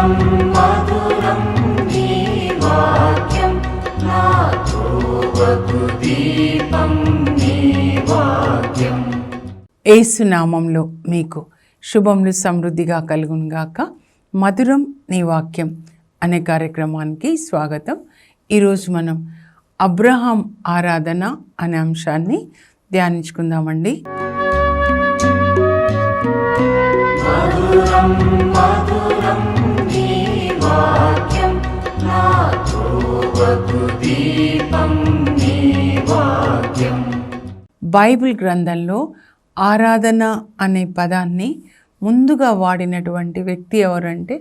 మధురం మధురం నీ వాక్యం నా త్రోవకు దీపం నీ వాక్యం. యేసు నామంలో మీకు శుభములు సమృద్ధిగా కలుగునుగాక. మధురం నీ వాక్యం అనే కార్యక్రమానికి స్వాగతం. ఈరోజు మనం అబ్రహాం ఆరాధన అనే అంశాన్ని ధ్యానించుకుందామండి. మధురం మధురం నీ వాక్యం నా త్రోవకు దీపం నీ వాక్యం. బైబిల్ గ్రంథంలో ఆరాధన అనే పదాన్ని ముందుగా వాడినటువంటి వ్యక్తి ఎవరంటే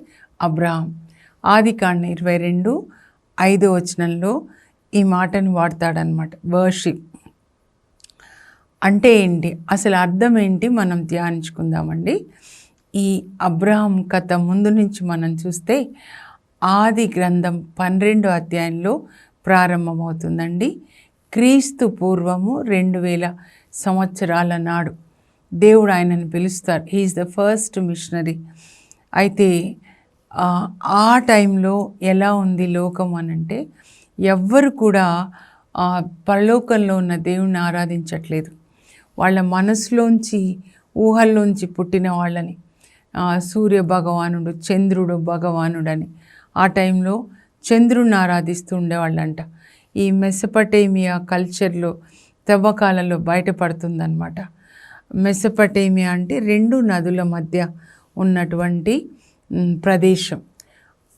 అబ్రహాం. ఆదికాండం 22:5 ఈ మాటను వాడతాడనమాట. వర్షిప్ అంటే ఏంటి, అసలు అర్థం ఏంటి మనం ధ్యానించుకుందామండి. ఈ అబ్రహాం కథ ముందు నుంచి మనం చూస్తే ఆది గ్రంథం 12వ అధ్యాయంలో ప్రారంభమవుతుందండి. క్రీస్తు పూర్వము 2000 సంవత్సరాల నాడు దేవుడు ఆయనను పిలుస్తారు. He is the first missionary. అయితే ఆ టైంలో ఎలా ఉంది లోకం అనంటే, ఎవ్వరు కూడా పరలోకంలో ఉన్న దేవుణ్ణి ఆరాధించట్లేదు. వాళ్ళ మనసులోంచి ఊహల్లోంచి పుట్టిన వాళ్ళని సూర్య భగవానుడు, చంద్రుడు భగవానుడని ఆ టైంలో చంద్రుడిని ఆరాధిస్తూ ఉండేవాళ్ళంట. ఈ మెసపటేమియా కల్చర్లో తవ్వకాలలో బయటపడుతుందన్నమాట. మెసపటేమియా అంటే 2 నదుల మధ్య ఉన్నటువంటి ప్రదేశం.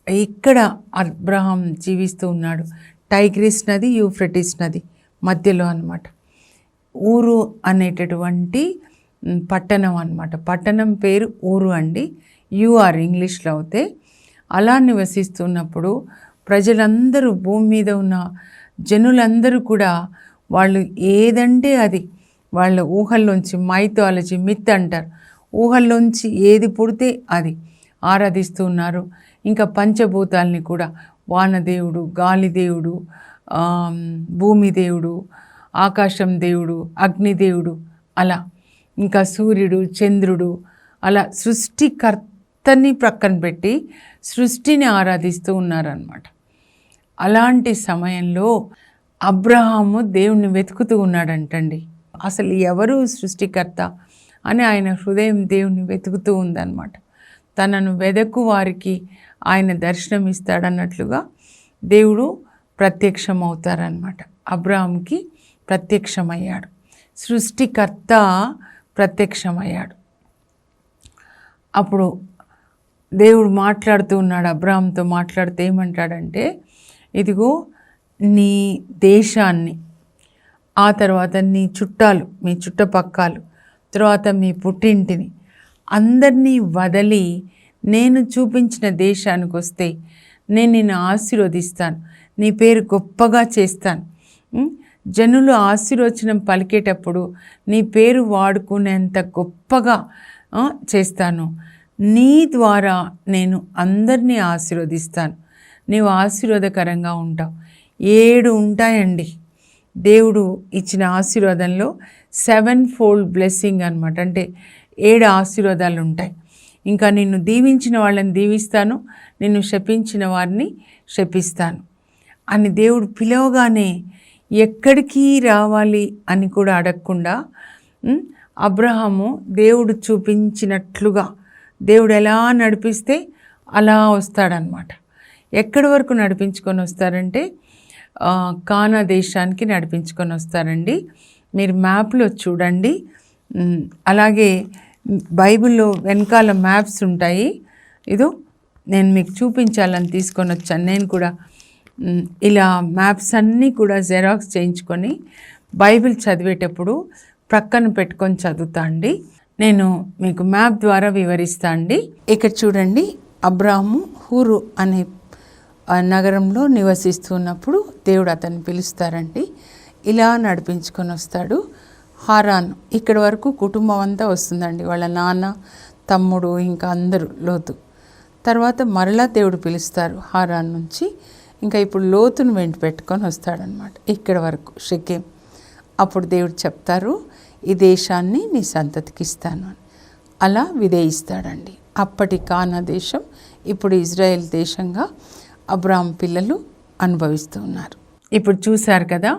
ఇక్కడ అబ్రహాం జీవిస్తూ ఉన్నాడు. టైగ్రిస్ నది, యూఫ్రటిస్ నది మధ్యలో అన్నమాట. ఊరు అనేటటువంటి పట్టణం అన్నమాట. పట్టణం పేరు ఊరు అండి. యూఆర్ ఇంగ్లీష్లో అవుతే. అలా నివసిస్తున్నప్పుడు ప్రజలందరూ, భూమి మీద ఉన్న జనులందరూ కూడా వాళ్ళు ఏదంటే అది వాళ్ళ ఊహల్లోంచి, మైథాలజీ, మిత్ అంటారు, ఊహల్లోంచి ఏది పుడితే అది ఆరాధిస్తూ ఉన్నారు. ఇంకా పంచభూతాల్ని కూడా, వానదేవుడు, గాలిదేవుడు, భూమి దేవుడు, ఆకాశం దేవుడు, అగ్నిదేవుడు, అలా ఇంకా సూర్యుడు, చంద్రుడు, అలా సృష్టికర్తని ప్రక్కన పెట్టి సృష్టిని ఆరాధిస్తూ ఉన్నారన్నమాట. అలాంటి సమయంలో అబ్రహాము దేవుణ్ణి వెతుకుతూ ఉన్నాడంటండి. అసలు ఎవరు సృష్టికర్త అని ఆయన హృదయం దేవుణ్ణి వెతుకుతూ ఉందన్నమాట. తనను వెదకు వారికి ఆయన దర్శనం ఇస్తాడన్నట్లుగా దేవుడు ప్రత్యక్షమవుతారనమాట. అబ్రహాంకి ప్రత్యక్షమయ్యాడు, సృష్టికర్త ప్రత్యక్షమయ్యాడు. అప్పుడు దేవుడు మాట్లాడుతూ ఉన్నాడు, అబ్రహాంతో మాట్లాడుతూ ఏమంటాడంటే, ఇదిగో నీ దేశాన్ని, ఆ తర్వాత నీ చుట్టాలు, మీ చుట్టపక్కలు, తర్వాత మీ పుట్టింటిని అందరినీ వదిలి నేను చూపించిన దేశానికి వస్తే నేను నిన్ను ఆశీర్వదిస్తాను, నీ పేరు గొప్పగా చేస్తాను. జనులు ఆశీర్వచనం పలికేటప్పుడు నీ పేరు వాడుకునేంత గొప్పగా చేస్తాను. నీ ద్వారా నేను అందరినీ ఆశీర్వదిస్తాను. నీవు ఆశీర్వాదకరంగా ఉంటావు. 7 ఉంటాయండి దేవుడు ఇచ్చిన ఆశీర్వాదంలో. 7-fold బ్లెస్సింగ్ అనమాట. అంటే 7 ఆశీర్వాదాలు ఉంటాయి. ఇంకా నిన్ను దీవించిన వాళ్ళని దీవిస్తాను, నిన్ను శపించిన వారిని శపిస్తాను అని దేవుడు పిలవగానే ఎక్కడికి రావాలి అని కూడా అడగకుండా అబ్రహాము దేవుడు చూపించినట్లుగా, దేవుడు ఎలా నడిపిస్తే అలా వస్తాడనమాట. ఎక్కడి వరకు నడిపించుకొని వస్తారంటే కానా దేశానికి నడిపించుకొని వస్తారండి. మీరు మ్యాప్లో చూడండి. అలాగే బైబిల్లో వెనకాల మ్యాప్స్ ఉంటాయి. ఇదో నేను మీకు చూపించాలని తీసుకొని వచ్చాను. నేను కూడా ఇలా మ్యాప్స్ అన్నీ కూడా జెరాక్స్ చేయించుకొని బైబిల్ చదివేటప్పుడు ప్రక్కన పెట్టుకొని చదువుతా అండి. నేను మీకు మ్యాప్ ద్వారా వివరిస్తా అండి. ఇక్కడ చూడండి, అబ్రాహాము హూరు అనే నగరంలో నివసిస్తున్నప్పుడు దేవుడు అతన్ని పిలుస్తారండి. ఇలా నడిపించుకొని వస్తాడు. హారాన్, ఇక్కడ వరకు కుటుంబం అంతా వస్తుందండి, వాళ్ళ నాన్న, తమ్ముడు, ఇంకా అందరూ, లోతు. తర్వాత మరలా దేవుడు పిలుస్తారు హారాన్ నుంచి. ఇంకా ఇప్పుడు లోతును వెంట పెట్టుకొని వస్తాడనమాట ఇక్కడ వరకు, షెకెం. అప్పుడు దేవుడు చెప్తారు, ఈ దేశాన్ని నీ సంతతికి ఇస్తాను అని. అలా విధేయిస్తాడండి. అప్పటి కానా దేశం ఇప్పుడు ఇజ్రాయెల్ దేశంగా అబ్రాహాం పిల్లలు అనుభవిస్తూ ఉన్నారు. ఇప్పుడు చూశారు కదా,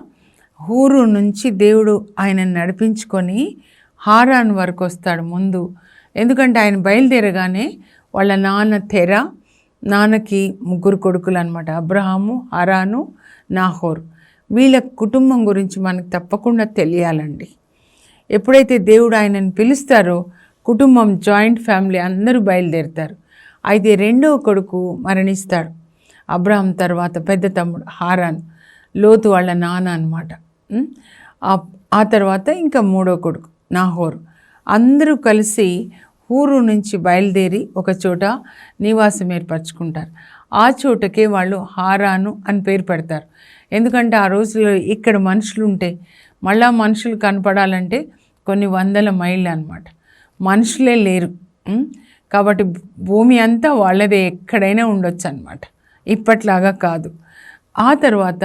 హూరు నుంచి దేవుడు ఆయనను నడిపించుకొని హారాన్ వరకు వస్తాడు ముందు. ఎందుకంటే ఆయన బయలుదేరగానే వాళ్ళ నాన్నకి 3 కొడుకులు అనమాట, అబ్రహాము, హారాను, నాహోరు. వీళ్ళ కుటుంబం గురించి మనకు తప్పకుండా తెలియాలండి. ఎప్పుడైతే దేవుడు ఆయనను పిలుస్తారో కుటుంబం, జాయింట్ ఫ్యామిలీ అందరూ బయలుదేరుతారు. అయితే 2వ కొడుకు మరణిస్తాడు. అబ్రహాం తర్వాత పెద్ద తమ్ముడు హారాన్, లోతు వాళ్ళ నాన్న అనమాట. ఆ తర్వాత ఇంకా 3వ కొడుకు నాహోరు. అందరూ కలిసి హూరు నుంచి బయలుదేరి ఒక చోట నివాసం ఏర్పరచుకుంటారు. ఆ చోటకే వాళ్ళు హారాను అని పేరు పెడతారు. ఎందుకంటే ఆ రోజుల్లో ఇక్కడ మనుషులు ఉంటే మళ్ళా మనుషులు కనపడాలంటే కొన్ని 100 మైళ్ళు అనమాట. మనుషులే లేరు కాబట్టి భూమి అంతా వాళ్ళదే, ఎక్కడైనా ఉండొచ్చు అనమాట, ఇప్పట్లాగా కాదు. ఆ తర్వాత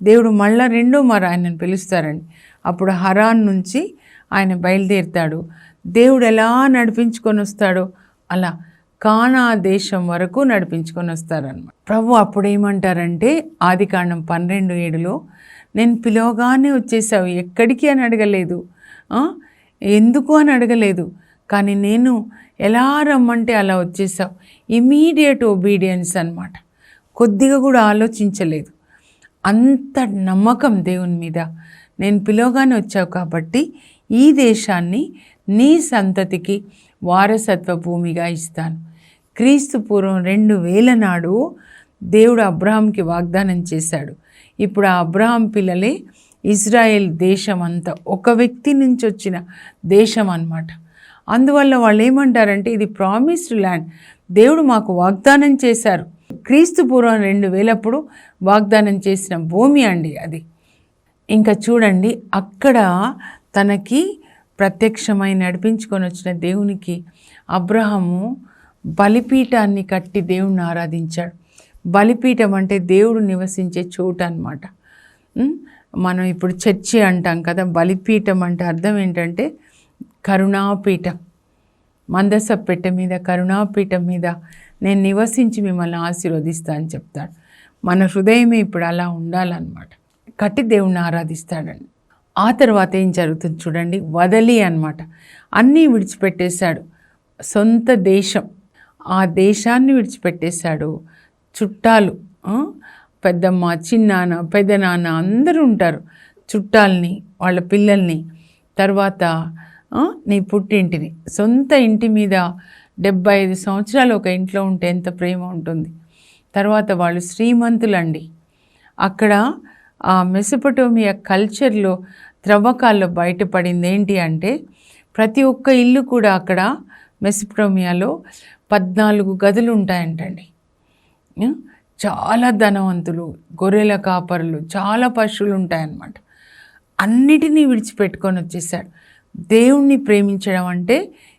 దేవుడు మళ్ళా 2వ మారు ఆయనను పిలుస్తారండి. అప్పుడు హరాన్ నుంచి ఆయన బయలుదేరుతాడు. దేవుడు ఎలా నడిపించుకొని వస్తాడో అలా కానా దేశం వరకు నడిపించుకొని వస్తారనమాట. ప్రభు అప్పుడు ఏమంటారంటే ఆదికాండం 12:7లో, నేను పిలవగానే వచ్చేసావు, ఎక్కడికి అని అడగలేదు, ఎందుకు అని అడగలేదు, కానీ నేను ఎలా రమ్మంటే అలా వచ్చేసావు. ఇమీడియట్ ఒబీడియన్స్ అనమాట. కొద్దిగా కూడా ఆలోచించలేదు. అంత నమ్మకం దేవుని మీద. నేను పిలవగానే వచ్చావు కాబట్టి ఈ దేశాన్ని నీ సంతతికి వారసత్వ భూమిగా ఇస్తాను. క్రీస్తు పూర్వం 2000 నాడు దేవుడు అబ్రహాంకి వాగ్దానం చేశాడు. ఇప్పుడు ఆ అబ్రహాం పిల్లలే ఇజ్రాయెల్ దేశం అంతా, ఒక వ్యక్తి నుంచి వచ్చిన దేశం అన్నమాట. అందువల్ల వాళ్ళు ఏమంటారంటే ఇది ప్రామిస్డ్ ల్యాండ్, దేవుడు మాకు వాగ్దానం చేశారు. క్రీస్తు పూర్వం 2000 వాగ్దానం చేసిన భూమి అండి అది. ఇంకా చూడండి, అక్కడ తనకి ప్రత్యక్షమై నడిపించుకొని వచ్చిన దేవునికి అబ్రహాము బలిపీఠాన్ని కట్టి దేవుణ్ణి ఆరాధించాడు. బలిపీఠం అంటే దేవుడు నివసించే చోటు అన్నమాట. మనం ఇప్పుడు చర్చి అంటాం కదా, బలిపీఠం అంటే అర్థం ఏంటంటే కరుణాపీఠం. మందసపెట్టె మీద, కరుణాపీఠం మీద నేను నివసించి మిమ్మల్ని ఆశీర్వదిస్తా అని చెప్తాడు. మన హృదయమే ఇప్పుడు అలా ఉండాలన్నమాట. కట్టి దేవుణ్ణి ఆరాధిస్తాడండి. ఆ తర్వాత ఏం జరుగుతుంది చూడండి, వదలి అన్నమాట. అన్నీ విడిచిపెట్టేశాడు. సొంత దేశం, ఆ దేశాన్ని విడిచిపెట్టేశాడు. చుట్టాలు, పెద్దమ్మ, చిన్నాన్న, పెద్దనాన్న అందరూ ఉంటారు. చుట్టాలని, వాళ్ళ పిల్లల్ని, తర్వాత నీ పుట్టింటిని, సొంత ఇంటి మీద 75 సంవత్సరాలు ఒక ఇంట్లో ఉంటే ఎంత ప్రేమ ఉంటుంది. తర్వాత వాళ్ళు శ్రీమంతులండి. అక్కడ ఆ మెసొపొటేమియా కల్చర్లో త్రవ్వకాల్లో బయటపడింది ఏంటి అంటే ప్రతి ఒక్క ఇల్లు కూడా అక్కడ మెసొపొటేమియాలో 14 గదులు ఉంటాయంటండి. చాలా ధనవంతులు, గొర్రెల కాపరులు, చాలా పశువులు ఉంటాయన్నమాట. అన్నిటినీ విడిచిపెట్టుకొని వచ్చేసాడు. దేవుణ్ణి ప్రేమించడం అంటే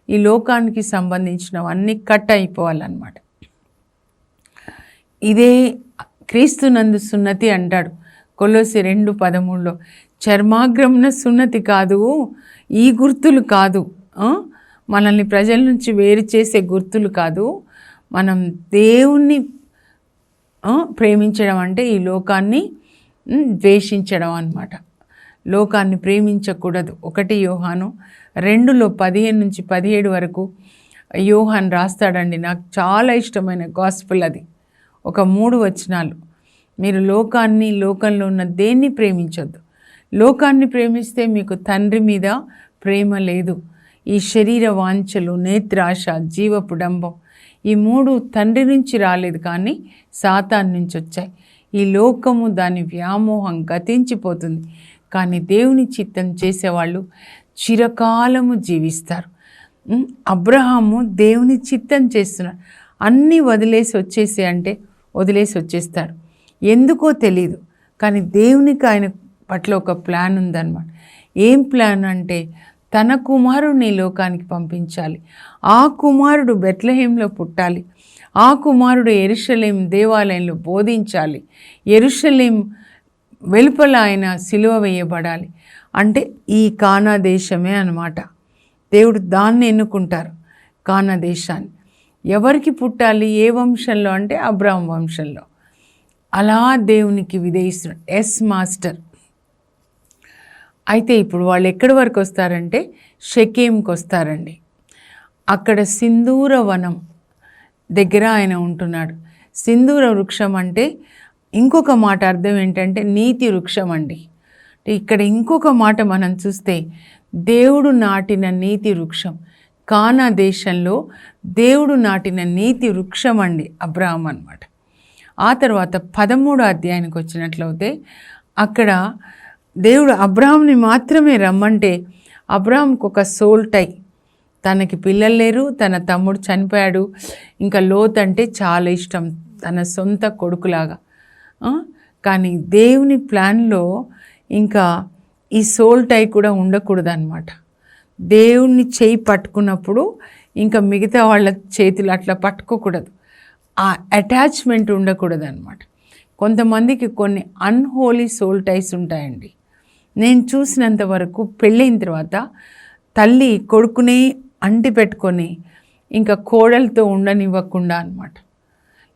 ఈ లోకానికి సంబంధించినవన్నీ కట్ అయిపోవాలన్నమాట. ఇదే క్రీస్తునందు సున్నతి అంటాడు కొలొస్సీ 2:13లో. చర్మాగ్రమున సున్నతి కాదు, ఈ గుర్తులు కాదు, మనల్ని ప్రజల నుంచి వేరు చేసే గుర్తులు కాదు. మనం దేవుణ్ణి ప్రేమించడం అంటే ఈ లోకాన్ని ద్వేషించడం అన్నమాట. లోకాన్ని ప్రేమించకూడదు. 1 యోహాను 2లో 15-17 వరకు యోహాన్ రాస్తాడండి. నాకు చాలా ఇష్టమైన గాస్పుల్ అది. ఒక 3 వచనాలు. మీరు లోకాన్ని, లోకంలో ఉన్న దేన్ని ప్రేమించొద్దు. లోకాన్ని ప్రేమిస్తే మీకు తండ్రి మీద ప్రేమ లేదు. ఈ శరీర వాంఛలు, నేత్రాశ, జీవపు డంబం, ఈ 3 తండ్రి నుంచి రాలేదు కానీ సాతాను నుంచి వచ్చాయి. ఈ లోకము, దాని వ్యామోహం గతించిపోతుంది, కానీ దేవుని చిత్తం చేసేవాళ్ళు చిరకాలము జీవిస్తారు. అబ్రహాము దేవుని చిత్తం చేస్తున్నాడు. అన్నీ వదిలేసి వచ్చేసి అంటే వదిలేసి వచ్చేస్తాడు. ఎందుకో తెలీదు, కానీ దేవునికి ఆయన పట్ల ఒక ప్లాన్ ఉందన్నమాట. ఏం ప్లాన్ అంటే తన కుమారుడిని లోకానికి పంపించాలి. ఆ కుమారుడు బెత్లెహేంలో పుట్టాలి. ఆ కుమారుడు యెరూషలేం దేవాలయంలో బోధించాలి. యెరూషలేం వెలుపల ఆయన సిలువ వేయబడాలి. అంటే ఈ కానా దేశమే అన్నమాట. దేవుడు దాన్ని ఎన్నుకుంటారు, కానా దేశాన్ని. ఎవరికి పుట్టాలి, ఏ వంశంలో అంటే అబ్రాహాం వంశంలో. అలా దేవునికి విధేయిస్తున్నాడు. Yes master. అయితే ఇప్పుడు వాళ్ళు ఎక్కడి వరకు వస్తారంటే షెకేంకి వస్తారండి. అక్కడ సింధూర వనం దగ్గర ఆయన ఉంటున్నాడు. సింధూర వృక్షం అంటే ఇంకొక మాట అర్థం ఏంటంటే నీతి వృక్షం అండి. ఇక్కడ ఇంకొక మాట మనం చూస్తే దేవుడు నాటిన నీతి వృక్షం, కానా దేశంలో దేవుడు నాటిన నీతి వృక్షం అండి అబ్రాహాం అన్నమాట. ఆ తర్వాత 13వ అధ్యాయానికి వచ్చినట్లయితే అక్కడ దేవుడు అబ్రాహాంని మాత్రమే రమ్మంటే అబ్రాహాంకి ఒక సోల్ టై, తనకి పిల్లలు లేరు, తన తమ్ముడు చనిపోయాడు, ఇంకా లోతు అంటే చాలా ఇష్టం, తన సొంత కొడుకులాగా. కానీ దేవుని ప్లాన్లో ఇంకా ఈ సోల్ టై కూడా ఉండకూడదు అనమాట. దేవుణ్ణి చేయి పట్టుకున్నప్పుడు ఇంకా మిగతా వాళ్ళ చేతులు అట్లా పట్టుకోకూడదు, ఆ అటాచ్మెంట్ ఉండకూడదు అనమాట. కొంతమందికి కొన్ని అన్హోలీ సోల్ టైస్ ఉంటాయండి. నేను చూసినంత వరకు పెళ్ళైన తర్వాత తల్లి కొడుకునే అంటి పెట్టుకొని ఇంకా కోడలతో ఉండనివ్వకుండా అనమాట.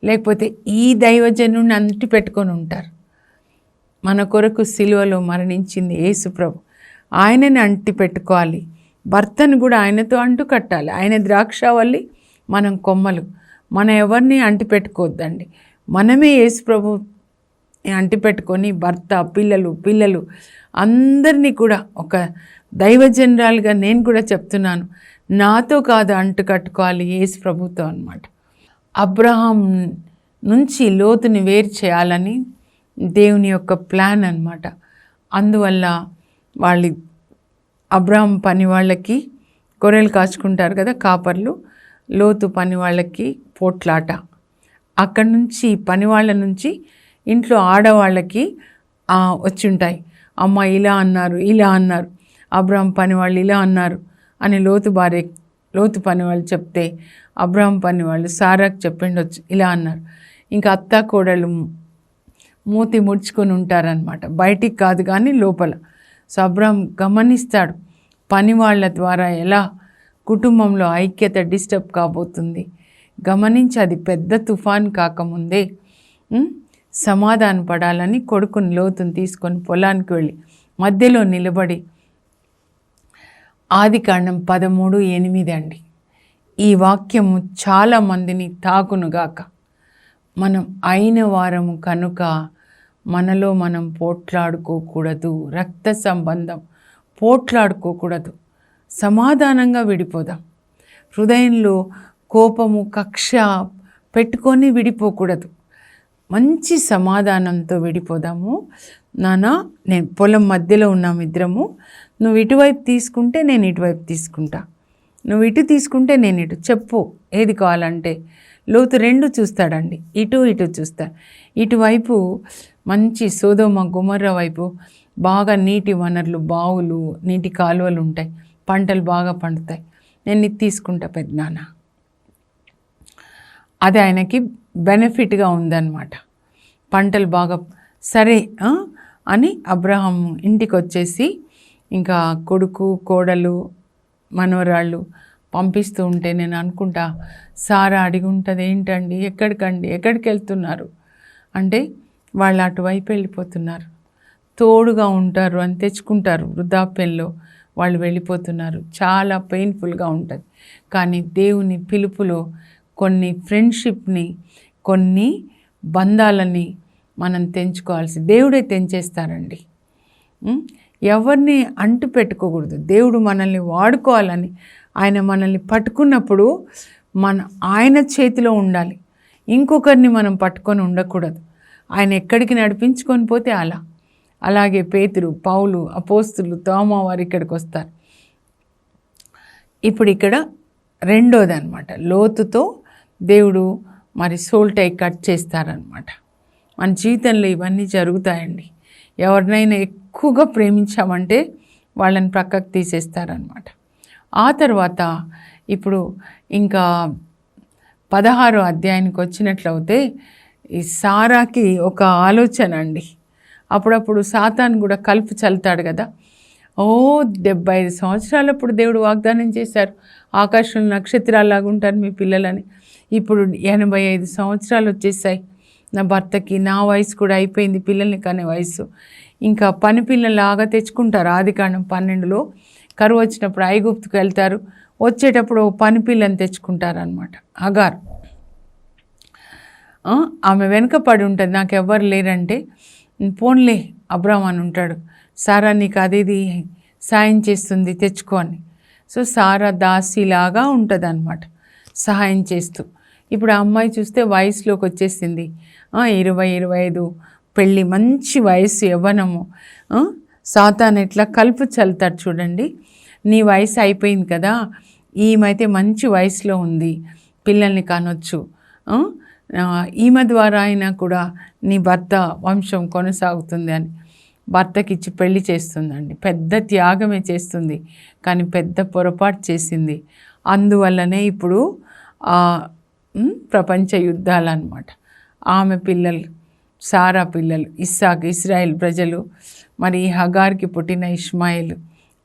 లేకపోతే ఈ దైవజనుడిని అంటి పెట్టుకొని ఉంటారు. మన కొరకు సిలువలో మరణించింది యేసుప్రభు, ఆయనని అంటి పెట్టుకోవాలి. భర్తను కూడా ఆయనతో అంటు కట్టాలి. ఆయన ద్రాక్షావల్లి, మనం కొమ్మలు. మనం ఎవరిని అంటి పెట్టుకోవద్దండి. మనమే యేసుప్రభు అంటి పెట్టుకొని భర్త, పిల్లలు అందరినీ కూడా ఒక దైవజనరాలుగా నేను కూడా చెప్తున్నాను, నాతో కాదు అంటు కట్టుకోవాలి, యేసుప్రభుతో అన్నమాట. అబ్రహాం నుంచి లోతుని వేరు చేయాలని దేవుని యొక్క ప్లాన్ అన్నమాట. అందువల్ల వాళ్ళు అబ్రహాం పని వాళ్ళకి గొర్రెలు కాచుకుంటారు కదా కాపర్లు, లోతు పని వాళ్ళకి పోట్లాట. అక్కడి నుంచి పని వాళ్ళ నుంచి ఇంట్లో ఆడవాళ్ళకి వచ్చి ఉంటాయి, అమ్మ ఇలా అన్నారు, అబ్రహాం పని వాళ్ళు ఇలా అన్నారు అని లోతు పని వాళ్ళు చెప్తే అబ్రహాం పని వాళ్ళు సారాకు చెప్పిండొచ్చు ఇలా అన్నారు. ఇంకా అత్త కోడళ్ళు మూతి ముడుచుకొని ఉంటారనమాట, బయటికి కాదు కానీ లోపల. సో అబ్రహాం గమనిస్తాడు పని వాళ్ళ ద్వారా ఎలా కుటుంబంలో ఐక్యత డిస్టర్బ్ కాబోతుంది. గమనించి అది పెద్ద తుఫాన్ కాకముందే సమాధాన పడాలని కొడుకుని లోతుని తీసుకొని పొలానికి వెళ్ళి మధ్యలో నిలబడి ఆదికాండం 13:8 అండి. ఈ వాక్యము చాలామందిని తాకునుగాక. మనం అయిన వారము కనుక మనలో మనం పోట్లాడుకోకూడదు, రక్త సంబంధం పోట్లాడుకోకూడదు, సమాధానంగా విడిపోదాం. హృదయంలో కోపము కక్ష పెట్టుకొని విడిపోకూడదు, మంచి సమాధానంతో విడిపోదాము. నానా నేను పొలం మధ్యలో ఉన్నాం ఇద్దరము, నువ్వు ఇటువైపు తీసుకుంటే నేను ఇటువైపు తీసుకుంటా, నువ్వు ఇటు తీసుకుంటే నేను ఇటు, చెప్పు ఏది కావాలంటే. లోతు 2 చూస్తాడండి, ఇటు చూస్తాడు. ఇటువైపు మంచి సోదోమ గుమర్రా వైపు బాగా నీటి వనరులు, బావులు, నీటి కాలువలు ఉంటాయి, పంటలు బాగా పండుతాయి, నేను ఇది తీసుకుంటా పెద్దనాన్న. అది ఆయనకి బెనిఫిట్గా ఉందన్నమాట. పంటలు బాగా సరే అని అబ్రహాం ఇంటికి వచ్చేసి ఇంకా కొడుకు, కోడలు, మనవరాళ్ళు పంపిస్తూ ఉంటే నేను అనుకుంటా సారా అడిగి ఉంటుంది, ఏంటండి ఎక్కడికి వెళ్తున్నారు అంటే వాళ్ళు అటువైపు వెళ్ళిపోతున్నారు, తోడుగా ఉంటారు అని తెచ్చుకుంటారు, వృద్ధాప్యంలో వాళ్ళు వెళ్ళిపోతున్నారు. చాలా పెయిన్ఫుల్గా ఉంటుంది. కానీ దేవుని పిలుపులో కొన్ని ఫ్రెండ్షిప్ని, కొన్ని బంధాలని మనం తెంచుకోవాల్సి, దేవుడే తెంచేస్తారండి. ఎవరిని అంటు పెట్టుకోకూడదు. దేవుడు మనల్ని వాడుకోవాలని ఆయన మనల్ని పట్టుకున్నప్పుడు ఆయన చేతిలో ఉండాలి, ఇంకొకరిని మనం పట్టుకొని ఉండకూడదు. ఆయన ఎక్కడికి నడిపించుకొని పోతే అలాగే పేతురు, పౌలు, అపోస్తులు, తోమా వారు ఇక్కడికి వస్తారు. ఇప్పుడు ఇక్కడ రెండోది అనమాట, లోతుతో దేవుడు మరి సోల్ టై కట్ చేస్తారనమాట. మన జీవితంలో ఇవన్నీ జరుగుతాయండి. ఎవరినైనా ఎక్కువగా ప్రేమించామంటే వాళ్ళని ప్రక్కకు తీసేస్తారనమాట. ఆ తర్వాత ఇప్పుడు ఇంకా 16వ అధ్యాయానికి వచ్చినట్లయితే ఈ సారాకి ఒక ఆలోచన అండి. అప్పుడప్పుడు సాతాను కూడా కలుపు చల్లుతాడు కదా, 75 సంవత్సరాలప్పుడు దేవుడు వాగ్దానం చేశారు, ఆకాశంలో నక్షత్రాలాగా ఉంటారు మీ పిల్లలని. ఇప్పుడు 85 సంవత్సరాలు వచ్చేసాయి నా భర్తకి. నా వయసు కూడా అయిపోయింది, పిల్లల్ని కనే వయసు. ఇంకా పని పిల్లలాగా తెచ్చుకుంటారు. ఆదికాండం 12లో కరువు వచ్చినప్పుడు ఐగుప్తుకు వెళ్తారు, వచ్చేటప్పుడు పని పిల్లని తెచ్చుకుంటారనమాట. హగార్ ఆమె వెనుక పడి ఉంటుంది, నాకు ఎవ్వరు లేరంటే పోన్లే అబ్రామ్ అని ఉంటాడు, సారా నీకు అది సాయం చేస్తుంది తెచ్చుకో అని. సో సారా దాసిలాగా ఉంటుంది అనమాట, సహాయం చేస్తూ. ఇప్పుడు ఆ అమ్మాయి చూస్తే వయసులోకి వచ్చేసింది, 20-25 పెళ్ళి, మంచి వయసు, యవ్వనము. సాతాను ఎట్లా కలుపు చల్లుతాడు చూడండి, నీ వయసు అయిపోయింది కదా, ఈమెతే మంచి వయసులో ఉంది, పిల్లల్ని కానొచ్చు, ఈమె ద్వారా అయినా కూడా నీ భర్త వంశం కొనసాగుతుంది అని భర్తకి ఇచ్చి పెళ్లి చేస్తుందండి. పెద్ద త్యాగమే చేస్తుంది, కానీ పెద్ద పొరపాటు చేసింది. అందువల్లనే ఇప్పుడు ప్రపంచ యుద్ధాలు అన్నమాట. ఆమె పిల్లలు, సారా పిల్లలు ఇస్సాకు, ఇస్రాయేల్ ప్రజలు, మరి హగార్కి పుట్టిన ఇష్మాయిల్,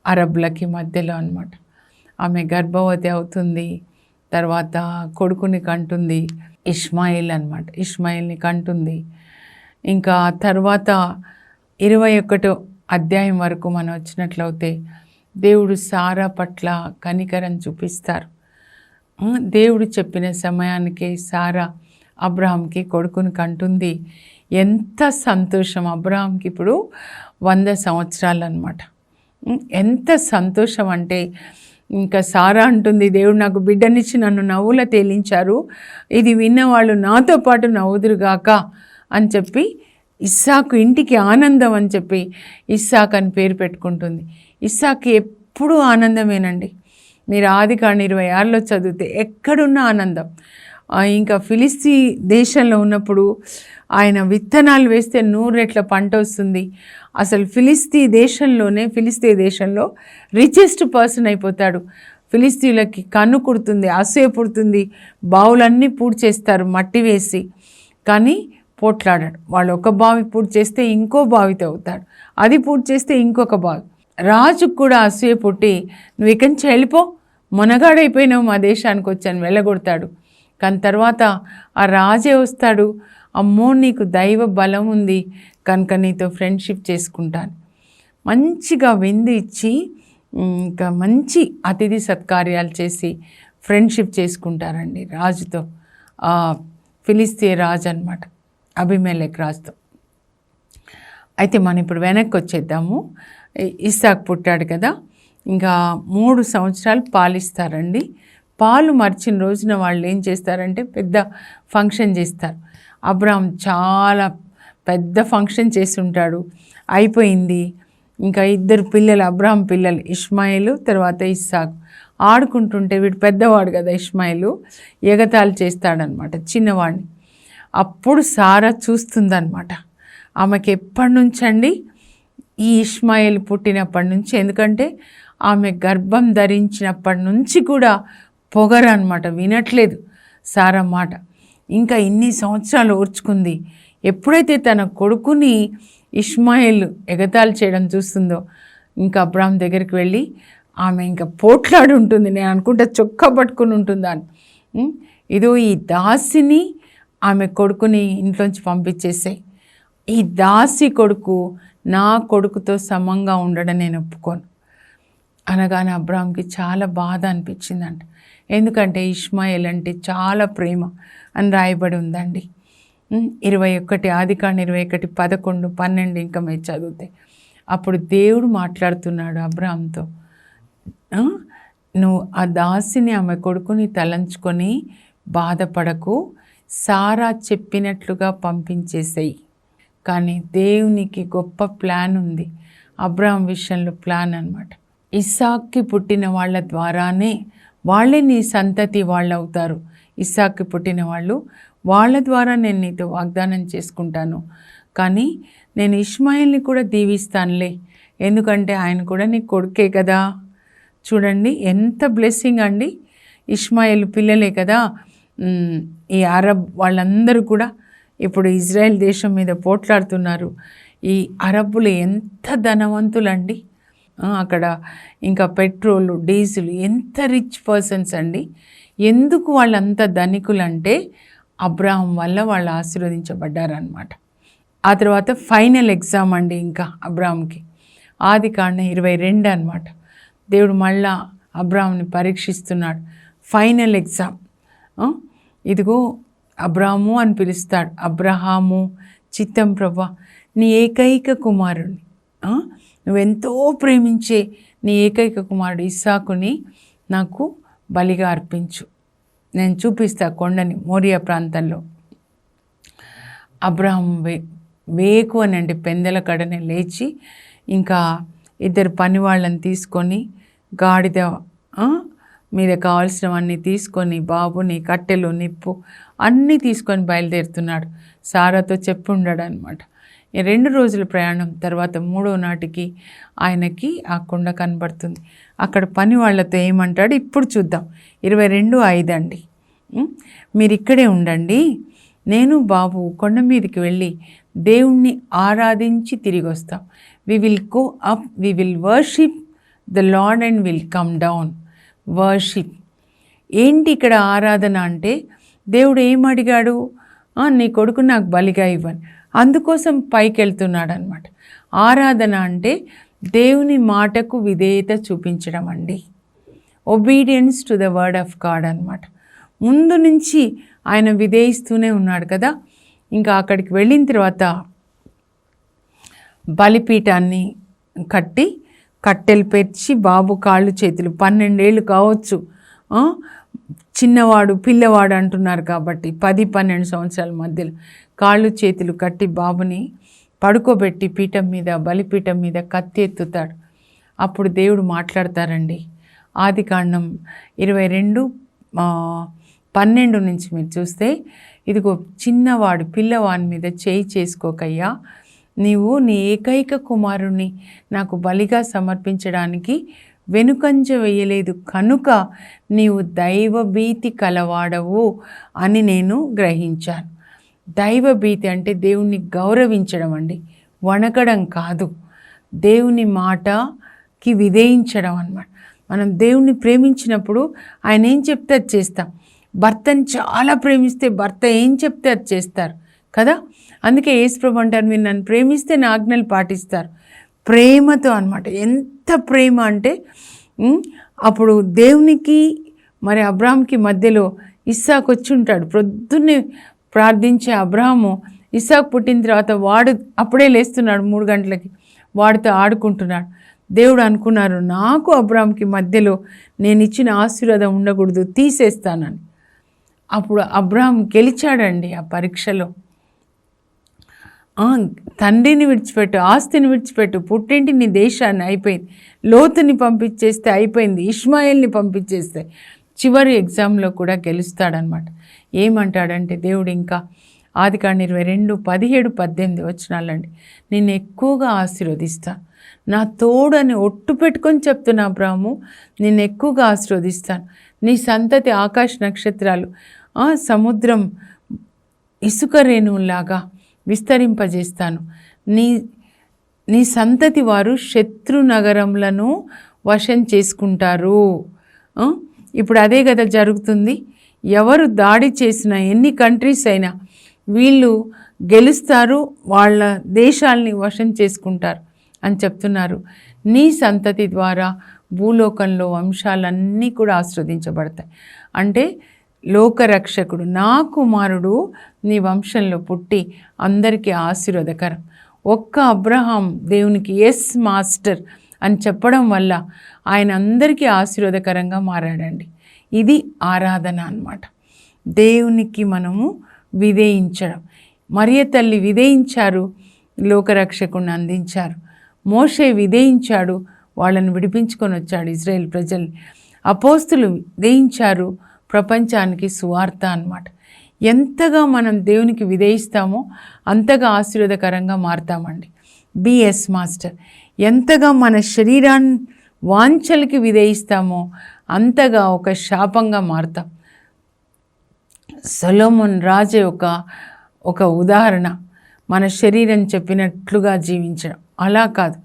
అరబ్లకి మధ్యలో అన్నమాట. ఆమె గర్భవతి అవుతుంది, తర్వాత కొడుకుని కంటుంది, ఇష్మాయిల్ అన్నమాట. ఇష్మాయిల్ని కంటుంది. ఇంకా తర్వాత 21వ అధ్యాయం వరకు మనం వచ్చినట్లయితే దేవుడు సారా పట్ల కనికరం చూపిస్తారు. దేవుడు చెప్పిన సమయానికి సారా అబ్రహాంకి కొడుకుని కంటుంది. ఎంత సంతోషం! అబ్రహాంకి ఇప్పుడు 100 సంవత్సరాలు అన్నమాట. ఎంత సంతోషం అంటే, ఇంకా సారా అంటుంది, దేవుడు నాకు బిడ్డనిచ్చి నన్ను నవ్వుల తేలించారు, ఇది విన్నవాళ్ళు నాతో పాటు నవ్వుదురుగాక అని చెప్పి, ఇస్సాకు ఇంటికి ఆనందం అని చెప్పి ఇస్సాక్ అని పేరు పెట్టుకుంటుంది. ఇస్సాకు ఎప్పుడూ ఆనందమేనండి. మీరు ఆదికాండం 26లో చదివితే ఎక్కడున్న ఆనందం. ఇంకా ఫిలిస్తీ దేశంలో ఉన్నప్పుడు ఆయన విత్తనాలు వేస్తే 100 రెట్ల పంట వస్తుంది. అసలు ఫిలిస్తీ దేశంలో రిచెస్ట్ పర్సన్ అయిపోతాడు. ఫిలిస్తీన్లకి కన్ను కుడుతుంది, అసూయ పుడుతుంది, బావులన్నీ పూర్తి చేస్తారు మట్టి వేసి, కానీ పోట్లాడాడు. వాళ్ళు ఒక బావి పూర్తి చేస్తే ఇంకో బావి తవ్వుతాడు, అది పూర్తి చేస్తే ఇంకొక బావి. రాజుకు కూడా అసూయ పుట్టి, నువ్వు ఇక్కడి నుంచి వెళ్ళిపో, మొనగాడైపోయినావు, మా దేశానికి వచ్చాను వెళ్ళగొడతాడు. కానీ తర్వాత ఆ రాజే వస్తాడు, అమ్మో నీకు దైవ బలం ఉంది కనుక నీతో ఫ్రెండ్షిప్ చేసుకుంటాను, మంచిగా విందు ఇచ్చి ఇంకా మంచి అతిథి సత్కార్యాలు చేసి ఫ్రెండ్షిప్ చేసుకుంటారండి రాజుతో. ఫిలిస్తీ రాజు అనమాట, అబీమెలెకు రాజుతో. అయితే మనం ఇప్పుడు వెనక్కి వచ్చేద్దాము. ఇస్సాకు పుట్టాడు కదా, ఇంకా 3 సంవత్సరాలు పాలిస్తారండి. పాలు మర్చిన రోజున వాళ్ళు ఏం చేస్తారంటే పెద్ద ఫంక్షన్ చేస్తారు. అబ్రామ్ చాలా పెద్ద ఫంక్షన్ చేసి ఉంటాడు. అయిపోయింది, ఇంకా 2 పిల్లలు, అబ్రామ్ పిల్లలు, ఇష్మాయిలు తర్వాత ఇస్సాకు ఆడుకుంటుంటే, వీడు పెద్దవాడు కదా ఇష్మాయిలు, ఎగతాళి చేస్తాడనమాట చిన్నవాడిని. అప్పుడు సారా చూస్తుందన్నమాట. ఆమెకి ఎప్పటి నుంచండి, ఈ ఇష్మాయిల్ పుట్టినప్పటి నుంచి, ఎందుకంటే ఆమె గర్భం ధరించినప్పటి నుంచి కూడా పొగరు అనమాట, వినట్లేదు సారా మాట. ఇంకా ఇన్ని సంవత్సరాలు ఓర్చుకుంది. ఎప్పుడైతే తన కొడుకుని ఇష్మాయిల్ ఎగతాళి చేయడం చూస్తుందో, ఇంకా అబ్రామ్ దగ్గరికి వెళ్ళి ఆమె ఇంకా పోట్లాడి ఉంటుంది, నేను అనుకుంటా చొక్కా పట్టుకుని ఉంటుందని. ఇదో ఈ దాసిని ఆమె కొడుకుని ఇంట్లోంచి పంపించేసాయి. ఈ దాసి కొడుకు నా కొడుకుతో సమంగా ఉండడం నేను ఒప్పుకోను అనగానే అబ్రామ్కి చాలా బాధ అనిపించిందంట. ఎందుకంటే ఇష్మాయిల్ అంటే చాలా ప్రేమ అని రాయబడి ఉందండి. 21 ఆదికాండం 21, 11, 12 ఇంకా మీరు చదివితే అప్పుడు దేవుడు మాట్లాడుతున్నాడు అబ్రామ్తో, నువ్వు ఆ దాసిని ఆమె కొడుకుని తలంచుకొని బాధపడకు, సారా చెప్పినట్లుగా పంపించేసేయి. కానీ దేవునికి గొప్ప ప్లాన్ ఉంది అబ్రామ్ విషయంలో, ప్లాన్ అన్నమాట. ఇస్సాక్కి పుట్టిన వాళ్ళ ద్వారానే వాళ్ళే నీ సంతతి వాళ్ళు అవుతారు. ఇస్సాక్కి పుట్టిన వాళ్ళు, వాళ్ళ ద్వారా నేను నీతో వాగ్దానం చేసుకుంటాను, కానీ నేను ఇష్మాయిల్ని కూడా దీవిస్తానులే, ఎందుకంటే ఆయన కూడా నీ కొడుకే కదా. చూడండి ఎంత బ్లెస్సింగ్ అండి. ఇష్మాయిల్ పిల్లలే కదా. ఈ అరబ్ వాళ్ళందరూ కూడా ఇప్పుడు ఇజ్రాయెల్ దేశం మీద పోట్లాడుతున్నారు. ఈ అరబ్బులు ఎంత ధనవంతులండి, అక్కడ ఇంకా పెట్రోలు డీజిల్, ఎంత రిచ్ పర్సన్స్ అండి. ఎందుకు వాళ్ళంత ధనికులంటే అబ్రాహం వల్ల వాళ్ళు ఆశీర్వదించబడ్డారనమాట. ఆ తర్వాత ఫైనల్ ఎగ్జామ్ అండి ఇంకా అబ్రాహాంకి, ఆదికాండం 22 అనమాట. దేవుడు మళ్ళా అబ్రాహాంని పరీక్షిస్తున్నాడు. Final exam. ఇదిగో అబ్రాహాము అని పిలుస్తాడు. అబ్రహాము, చిత్తం ప్రభా, నీ ఏకైక కుమారుని, నువ్వెంతో ప్రేమించే నీ ఏకైక కుమారుడు ఇస్సాకుని నాకు బలిగా అర్పించు, నేను చూపిస్తా కొండని మోరియా ప్రాంతంలో. అబ్రహాం వేకు అని అంటే పెందల కడనే లేచి ఇంకా 2 పని వాళ్ళని తీసుకొని గాడిద మీద కావాల్సినవన్నీ తీసుకొని బాబుని, కట్టెలు, నిప్పు అన్నీ తీసుకొని బయలుదేరుతున్నాడు. సారాతో చెప్పి ఉన్నాడు అనమాట. 2 రోజుల ప్రయాణం తర్వాత 3వ నాటికి ఆయనకి ఆ కొండ కనబడుతుంది. అక్కడ పని వాళ్ళతో ఏమంటాడు ఇప్పుడు చూద్దాం. 22:5 అండి. మీరు ఇక్కడే ఉండండి, నేను బాబు కొండ మీదకి వెళ్ళి దేవుణ్ణి ఆరాధించి తిరిగి వస్తాం. We will go up, we will worship the Lord and will come down. Worship ఏంటి ఇక్కడ ఆరాధన అంటే, దేవుడు ఏమడిగాడు, నీ కొడుకు నాకు బలిగా ఇవ్వని, అందుకోసం పైకి వెళ్తున్నాడు అనమాట. ఆరాధన అంటే దేవుని మాటకు విధేయత చూపించడం అండి. Obedience to the word of God అనమాట. ముందు నుంచి ఆయన విధేయిస్తూనే ఉన్నాడు కదా. ఇంకా అక్కడికి వెళ్ళిన తర్వాత బలిపీఠాన్ని కట్టి కట్టెలు పెంచి బాబు కాళ్ళు చేతులు 12 ఏళ్ళు కావచ్చు, చిన్నవాడు పిల్లవాడు అంటున్నారు కాబట్టి 10-12 సంవత్సరాల మధ్యలో కాళ్ళు చేతులు కట్టి బాబుని పడుకోబెట్టి పీఠం మీద, బలిపీఠం మీద కత్తి ఎత్తుతాడు. అప్పుడు దేవుడు మాట్లాడతారండి. ఆదికాండం 22:12 నుంచి మీరు చూస్తే, ఇదిగో చిన్నవాడు పిల్లవాడి మీద చేయి చేసుకోకయ్యా, నీవు నీ ఏకైక కుమారుణ్ణి నాకు బలిగా సమర్పించడానికి వెనుకంజ వేయలేదు కనుక నీవు దైవభీతి కలవాడవు అని నేను గ్రహించాను. దైవభీతి అంటే దేవుణ్ణి గౌరవించడం అండి, వణకడం కాదు. దేవుని మాటకి విధేయించడం అన్నమాట. మనం దేవుణ్ణి ప్రేమించినప్పుడు ఆయన ఏం చెప్తే అది చేస్తాం. భర్తని చాలా ప్రేమిస్తే భర్త ఏం చెప్తే అది చేస్తారు కదా. అందుకే యేసుప్రభు అంటారు, మీరు నన్ను ప్రేమిస్తే నా ఆజ్ఞలు పాటిస్తారు. ప్రేమతో అన్నమాట. ఎంత ప్రేమ అంటే అప్పుడు దేవునికి మరి అబ్రాహాంకి మధ్యలో ఇస్సాకు వచ్చి ఉంటాడు. ప్రొద్దున్నే ప్రార్థించే అబ్రాహాము ఇస్సాకు పుట్టిన తర్వాత వాడు అప్పుడే లేస్తున్నాడు 3 గంటలకి, వాడితో ఆడుకుంటున్నాడు. దేవుడు అనుకున్నారు, నాకు అబ్రాహాంకి మధ్యలో నేను ఇచ్చిన ఆశీర్వాదం ఉండకూడదు, తీసేస్తానని. అప్పుడు అబ్రాహాం గెలిచాడండి ఆ పరీక్షలో. తండ్రిని విడిచిపెట్టు, ఆస్తిని విడిచిపెట్టు, పుట్టింటిని, దేశాన్ని, అయిపోయింది. లోతుని పంపించేస్తే అయిపోయింది, ఇష్మాయేల్ని పంపించేస్తే చివరి ఎగ్జామ్లో కూడా గెలుస్తాడనమాట. ఏమంటాడంటే దేవుడు ఇంకా ఆదికాండం 22:17-18 వచనాలండి, నేను ఎక్కువగా ఆశీర్వదిస్తాను, నా తోడు అని ఒట్టు పెట్టుకొని చెప్తున్నా అబ్రాహాము, నేను ఎక్కువగా ఆశీర్వదిస్తాను. నీ సంతతి ఆకాశ నక్షత్రాలు, సముద్రం ఇసుక రేణువులాగా విస్తరింపజేస్తాను. నీ సంతతి వారు శత్రు నగరములను వశం చేసుకుంటారు. ఇప్పుడు అదే కదా జరుగుతుంది. ఎవరు దాడి చేసినా, ఎన్ని కంట్రీస్ అయినా వీళ్ళు గెలుస్తారు, వాళ్ళ దేశాలని వశం చేసుకుంటారు అని చెప్తున్నారు. నీ సంతతి ద్వారా భూలోకంలో వంశాలన్నీ కూడా ఆశీర్వదించబడతాయి. అంటే లోకరక్షకుడు నా కుమారుడు నీ వంశంలో పుట్టి అందరికీ ఆశీర్వాదకరం. ఒక్క అబ్రహాం దేవునికి ఎస్ మాస్టర్ అని చెప్పడం వల్ల ఆయన అందరికీ ఆశీర్వాదకరంగా మారాడండి. ఇది ఆరాధన అన్నమాట. దేవునికి మనము విధేయించడం. మరియ తల్లి విధేయించారు, లోకరక్షకుడిని అందించారు. మోషే విధేయించాడు, వాళ్ళని విడిపించుకొని వచ్చాడు ఇజ్రాయేల్ ప్రజల్ని. అపోస్తులు విధేయించారు, ప్రపంచానికి సువార్త అన్నమాట. ఎంతగా మనం దేవునికి విధేయిస్తామో అంతగా ఆశీర్వాదకరంగా మారుతామండి. BS master. ఎంతగా మన శరీరాన్ని వాంఛలకి విధేయిస్తామో అంతగా ఒక శాపంగా మారుతాం. సొలొమోన్ రాజే ఒక ఉదాహరణ. మన శరీరం చెప్పినట్లుగా జీవించడం అలా కాదు.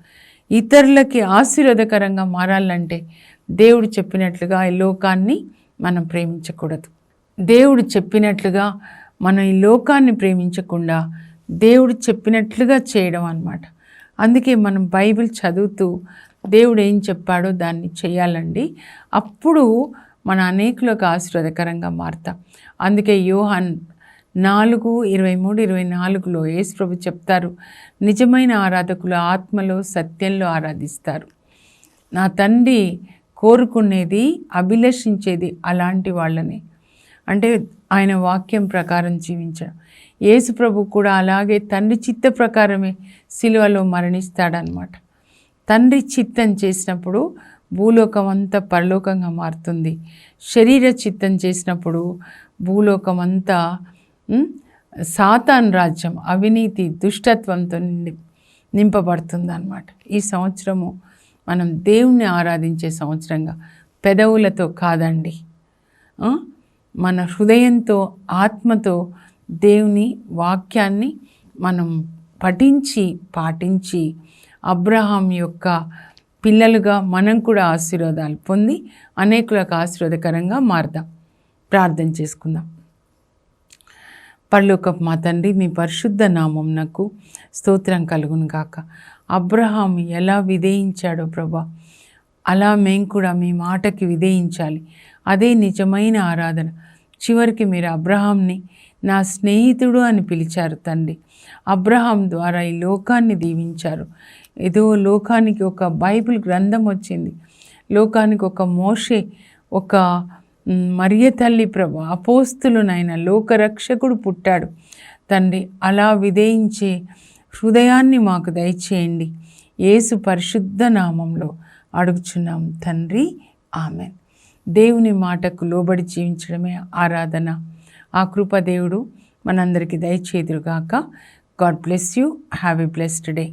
ఇతరులకి ఆశీర్వాదకరంగా మారాలంటే దేవుడు చెప్పినట్లుగా ఈ లోకాన్ని మనం ప్రేమించకూడదు. దేవుడు చెప్పినట్లుగా మనం ఈ లోకాన్ని ప్రేమించకుండా దేవుడు చెప్పినట్లుగా చేయడం అన్నమాట. అందుకే మనం బైబిల్ చదువుతూ దేవుడు ఏం చెప్పాడో దాన్ని చేయాలండి. అప్పుడు మన అనేకులకు ఆశీర్వాదకరంగా మారుతాం. అందుకే యోహాన్ 4:23-24 యేసు ప్రభు చెప్తారు, నిజమైన ఆరాధకులు ఆత్మలో సత్యంలో ఆరాధిస్తారు. నా తండ్రి కోరుకునేది, అభిలషించేది అలాంటి వాళ్ళని. అంటే ఆయన వాక్యం ప్రకారం జీవించడం. యేసు ప్రభు కూడా అలాగే తండ్రి చిత్త ప్రకారమే సిలువలో మరణిస్తాడనమాట. తండ్రి చిత్తం చేసినప్పుడు భూలోకం అంతా పరలోకంగా మారుతుంది. శరీర చిత్తం చేసినప్పుడు భూలోకం అంతా సాతాన్ రాజ్యం, అవినీతి, దుష్టత్వంతో నింపబడుతుంది అన్నమాట. ఈ సంవత్సరము మనం దేవుణ్ణి ఆరాధించే సంవత్సరంగా, పెదవులతో కాదండి, మన హృదయంతో, ఆత్మతో దేవుని వాక్యాన్ని మనం పఠించి పాటించి అబ్రహాం యొక్క పిల్లలుగా మనం కూడా ఆశీర్వాదాలు పొంది అనేకులకు ఆశీర్వాదకరంగా మారదాం. ప్రార్థన చేసుకుందాం. పరలోకపు మా తండ్రి, మీ పరిశుద్ధ నామమునకు స్తోత్రం కలుగును గాక. అబ్రహాం ఎలా విధేయించాడో ప్రభా, అలా మేము కూడా మీ మాటకి విధేయించాలి. అదే నిజమైన ఆరాధన. చివరికి మీరు అబ్రహాంని నా స్నేహితుడు అని పిలిచారు తండ్రి. అబ్రహాం ద్వారా ఈ లోకాన్ని దీవించారు. ఏదో లోకానికి ఒక బైబిల్ గ్రంథం వచ్చింది, లోకానికి ఒక మోషే, ఒక మరియ తల్లి ప్రభు, అపోస్తులునైన లోకరక్షకుడు పుట్టాడు తండ్రి. అలా విధేయించే హృదయాన్ని మాకు దయచేయండి. యేసు పరిశుద్ధ నామంలో అడుగుచున్నాం తండ్రి, ఆమెన్. దేవుని మాటకు లోబడి జీవించడమే ఆరాధన. ఆ కృప దేవుడు మనందరికీ దయచేదురుగాక. God bless you. Have a blessed day.